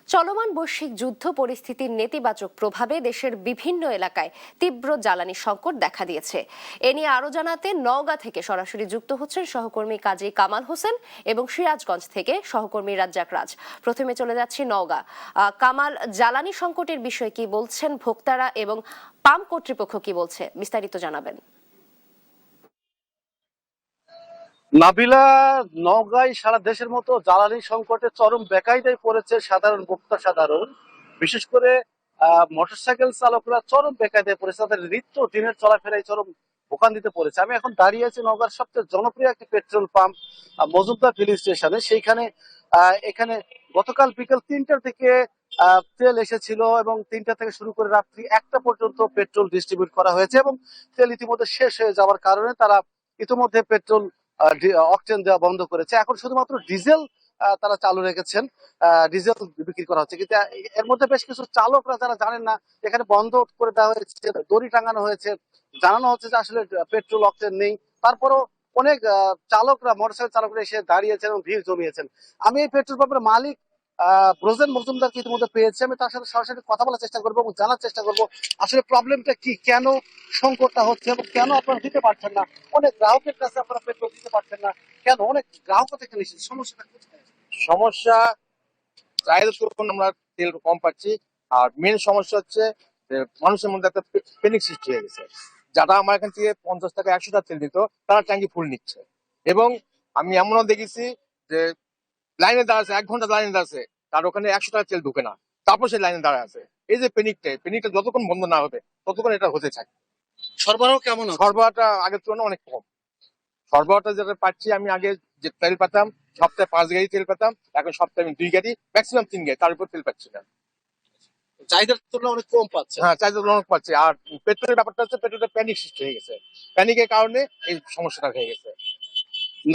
চলমান বৈশ্বিক যুদ্ধ পরিস্থিতির নেতিবাচক প্রভাবে দেশের বিভিন্ন এলাকায় তীব্র জ্বালানি সংকট দেখা দিয়েছে। এ নিয়ে আরো জানাতে নওগাঁ থেকে সরাসরি যুক্ত হচ্ছেন সহকর্মী কাজী কামাল হোসেন এবং সিরাজগঞ্জ থেকে সহকর্মী রাজ্জাক রাজ। প্রথমে চলে যাচ্ছি নওগাঁ। কামাল, জ্বালানি সংকটের বিষয়ে কি বলছেন ভোক্তারা এবং পাম্প কর্তৃপক্ষ কি বলছে, বিস্তারিত জানাবেন। নাবিলা, নওগাঁয় সারা দেশের মতো জ্বালানি সংকটে চরম বেকায়দায় পড়েছে সাধারণ বিশেষ করে মোটরসাইকেল চালকরা চরম বেকায়দায় পড়েছে। তাদের নিত্য দিনের চলাফেরায় চরম ভোগান্তিতে পড়েছে। আমি এখন দাঁড়িয়ে আছি নওগাঁর সবচেয়ে জনপ্রিয় একটি পেট্রোল পাম্প মজুমদার ফিলিং স্টেশনে। সেইখানে এখানে গতকাল বিকেল ৩টার দিকে তেল এসেছিল এবং ৩টা থেকে শুরু করে রাত্রি ১টা পর্যন্ত পেট্রোল ডিস্ট্রিবিউট করা হয়েছে এবং তেল ইতিমধ্যে শেষ হয়ে যাওয়ার কারণে তারা ইতিমধ্যে পেট্রোল অকটেন দেওয়া বন্ধ করেছে। এখন শুধুমাত্র ডিজেল তারা চালু রেখেছেন, ডিজেল বিক্রি করা হচ্ছে। কিন্তু এর মধ্যে বেশ কিছু চালকরা যারা জানেন না, এখানে বন্ধ করে দেওয়া হয়েছে, দড়ি টাঙানো হয়েছে, জানানো হচ্ছে যে আসলে পেট্রোল অকটেন নেই। তারপরও অনেক চালকরা, মোটরসাইকেল চালকরা এসে দাঁড়িয়েছেন এবং ভিড় জমিয়েছেন। আমি এই পেট্রোল পাম্পের মালিক ব্রোজেন মজুমদারকে ইতিমধ্যে পেয়েছি। আমি তার সাথে সরাসরি কথা বলার চেষ্টা করবো এবং জানার চেষ্টা করবো আসলে প্রবলেমটা কি, কেন সংকটটা হচ্ছে এবং কেন আপনারা দিতে পারছেন না। অনেক গ্রাহকের কাছে আপনারা পেট্রোল দিতে পারছেন না কেন, অনেক গ্রাহক থেকে নিচ্ছেন, সমস্যাটা কোথায়? সমস্যা চাহিদা তুলনায় আমরা তেল কম পাচ্ছি। আর মেন সমস্যা হচ্ছে যে মানুষের মধ্যে একটা প্যানিক সৃষ্টি হয়ে গেছে। যারা আমার এখান থেকে 50 টাকা 100 টাকা তেল দিত, তারা ট্যাঙ্কি ফুল নিচ্ছে। এবং আমি এমনও দেখেছি যে লাইনে দাঁড়াচ্ছে, 1 ঘন্টা লাইনে দাঁড়াচ্ছে, তার ওখানে 100 টাকা তেল ঢুকে না, তারপর সে লাইনে দাঁড়ায় আছে। এই যে প্যানিকটা যতক্ষণ বন্ধ না হবে ততক্ষণ এটা হতে থাকে। সরবরাহ কেমন? সরবরাহটা আগের তুলনায় অনেক কম। সরবরাহটা যেটা পাচ্ছি, আমি আগে যে তেল পেতাম সপ্তাহে 5 গাড়ি তেল পেতাম, এখন সপ্তাহে আমি 2 গাড়ি, ম্যাক্সিমাম 3 গাড়ি, তার উপর তেল পাচ্ছি না। চাহিদার তুলনায় অনেক কম পাচ্ছে। হ্যাঁ, চাহিদা অনেক পাচ্ছি। আর পেট্রোলের ব্যাপারটা হচ্ছে, পেট্রোলের প্যানিক সৃষ্টি হয়ে গেছে। প্যানিকের কারণে এই সমস্যাটা হয়ে গেছে।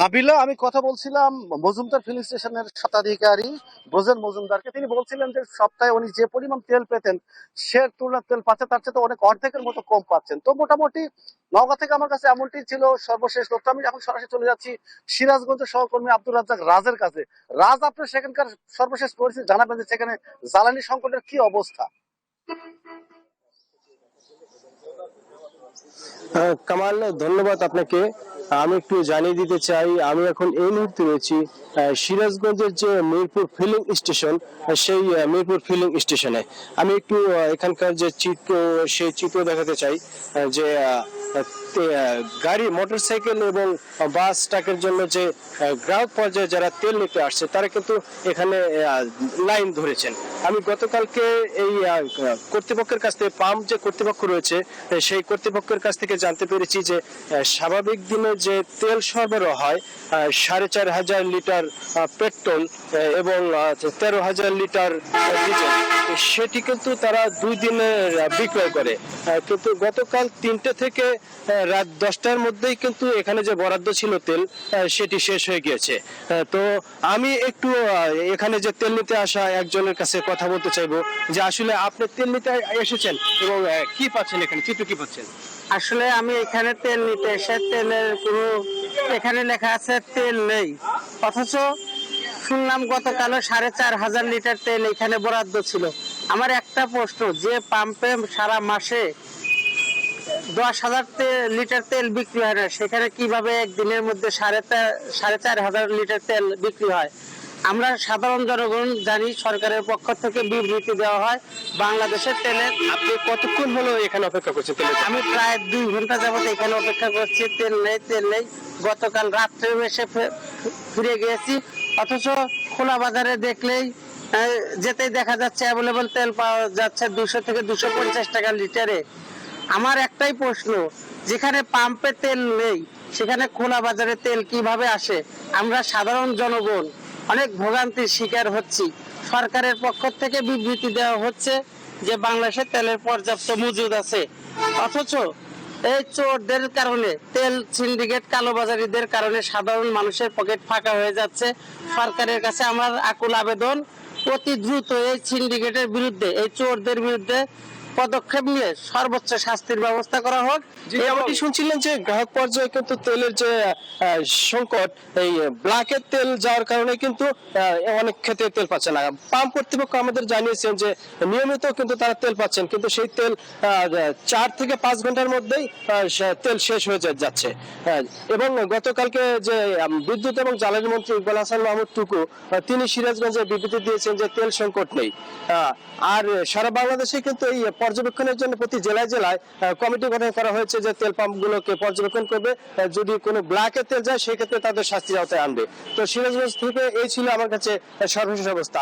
নাবিলা, আমি কথা বলছিলাম মজুমদার ফিলিং স্টেশনের স্বত্বাধিকারী ব্রোজেন মজুমদারকে। তিনি বলছিলেন যে সপ্তাহে উনি যে পরিমাণ তেল পেতেন সে তুলনায় তেল পাচ্ছে তার চেয়ে অনেক অর্ধেকের মতো কম পাচ্ছেন। তো মোটামুটি নওগাঁ থেকে আমার কাছে এমনটি ছিল সর্বশেষ তথ্য। আমি এখন সরাসরি চলে যাচ্ছি সিরাজগঞ্জের সহকর্মী আব্দুর রাজ্জাক রাজের কাছে। রাজ, আপনার সেখানকার সর্বশেষ পরিস্থিতি জানাবেন যে সেখানে জ্বালানি সংকটের কি অবস্থা? কামাল, ধন্যবাদ আপনাকে। আমি একটু জানিয়ে দিতে চাই, আমি এখন এই মুহূর্তে রয়েছি সিরাজগঞ্জের যে মিরপুর ফিলিং স্টেশন, সেই মিরপুর ফিলিং স্টেশনে। আমি একটু এখানকার যে চিত্র, সেই চিত্র দেখাতে চাই যে গাড়ি, মোটরসাইকেল এবং বাস ট্রাকের জন্য যে গ্রাহক পর্যায়ে যারা তেল নিতে আসছে তারা কিন্তু এখানে লাইন ধরেছেন। আমি গতকালকে এই কর্তৃপক্ষের কাছ থেকে, পাম্প যে কর্তৃপক্ষ রয়েছে সেই কর্তৃপক্ষের কাছ থেকে জানতে পেরেছি যে স্বাভাবিক দিনে যে তেল সরবরাহ হয় 4,500 লিটার পেট্রোল এবং 13,000 লিটার ডিজেল, সেটি কিন্তু তারা 2 দিনে বিক্রয় করে। কিন্তু গতকাল 3টে থেকে রাত 10টার মধ্যেই কিন্তু এখানে যে বরাদ্দ ছিল তেল, সেটি শেষ হয়ে গিয়েছে। তো আমি একটু এখানে যে তেল নিতে আসা একজনের কাছে কথা বলতে চাইবো যে আসলে আপনি তেল নিতে এসেছেন এবং কি পাচ্ছেন এখানে, চিত্র কি পাচ্ছেন? আসলে আমি এখানে তেল নিতে এসে তেলের কোনো, এখানে লেখা আছে তেল নেই, অথচ শুনলাম গতকালও 4,500 লিটার তেল এখানে বরাদ্দ ছিল। আমার একটা প্রশ্ন, যে পাম্পে সারা মাসে 10,000 লিটার তেল বিক্রি হয় না, সেখানে কিভাবে একদিনের মধ্যে 4,500 লিটার তেল বিক্রি হয়? আমরা সাধারণ জনগণ জানি সরকারের পক্ষ থেকে বিবৃতি দেওয়া হয় বাংলাদেশের তেলের। আপনি কতক্ষণ হলো এখানে অপেক্ষা করছেন তেলের? আমি প্রায় 2 ঘন্টা যাবত এখানে অপেক্ষা করছি, তেল নেই। গতকাল রাত্রে এসে ফিরে গিয়েছি, অথচ খোলা বাজারে দেখলেই যেতেই দেখা যাচ্ছে অ্যাভেলেবল তেল পাওয়া যাচ্ছে 200 থেকে 250 টাকা লিটারে। আমার একটাই প্রশ্ন, যেখানে পাম্পে তেল নেই সেখানে খোলা বাজারে তেল কিভাবে আসে? আমরা সাধারণ জনগণ অনেক ভোগান্তির শিকার হচ্ছি। সরকারের পক্ষ থেকে বিবৃতি দেওয়া হচ্ছে যে বাংলাদেশের তেলের পর্যাপ্ত মজুদ আছে, অথচ এই চোরদের কারণে, তেল সিন্ডিকেট কালোবাজারিদের কারণে সাধারণ মানুষের পকেট ফাঁকা হয়ে যাচ্ছে। সরকারের কাছে আমার আকুল আবেদন, অতি দ্রুত এই সিন্ডিকেটের বিরুদ্ধে, এই চোরদের বিরুদ্ধে পদক্ষেপ নিয়ে সর্বোচ্চ শাস্তির ব্যবস্থা করা হোক। যেমনটি শুনছিলেন যে গ্রাহক পর্যায়ে কিন্তু তেলের যে সংকট, এই ব্ল্যাকের তেল যাওয়ার কারণে কিন্তু অনেক ক্ষেত্রে তেল পাচ্ছে না। পাম্প কর্তৃপক্ষ আমাদের জানিয়েছেন যে নিয়মিত কিন্তু তারা তেল পাচ্ছেন, কিন্তু সেই তেল 4 থেকে 5 ঘন্টার মধ্যেই তেল শেষ হয়ে যাচ্ছে। এবং গতকালকে যে বিদ্যুৎ এবং জ্বালানি মন্ত্রী ইকবাল হাসান মাহমুদ টুকু তিনি সিরাজগঞ্জে বিবৃতি দিয়েছেন যে তেল সংকট নেই। আর সারা বাংলাদেশে কিন্তু এই পর্যবেক্ষণের জন্য প্রতি জেলায় জেলায় কমিটি গঠন করা হয়েছে যে তেল পাম্পগুলোকে পর্যবেক্ষণ করবে, যদি কোনো ব্ল্যাকের তেল যায় সেক্ষেত্রে তাদের শাস্তির আওতায় আনবে। তো সিরাজগঞ্জ থেকে এই ছিল আমার কাছে সর্বশেষ অবস্থা।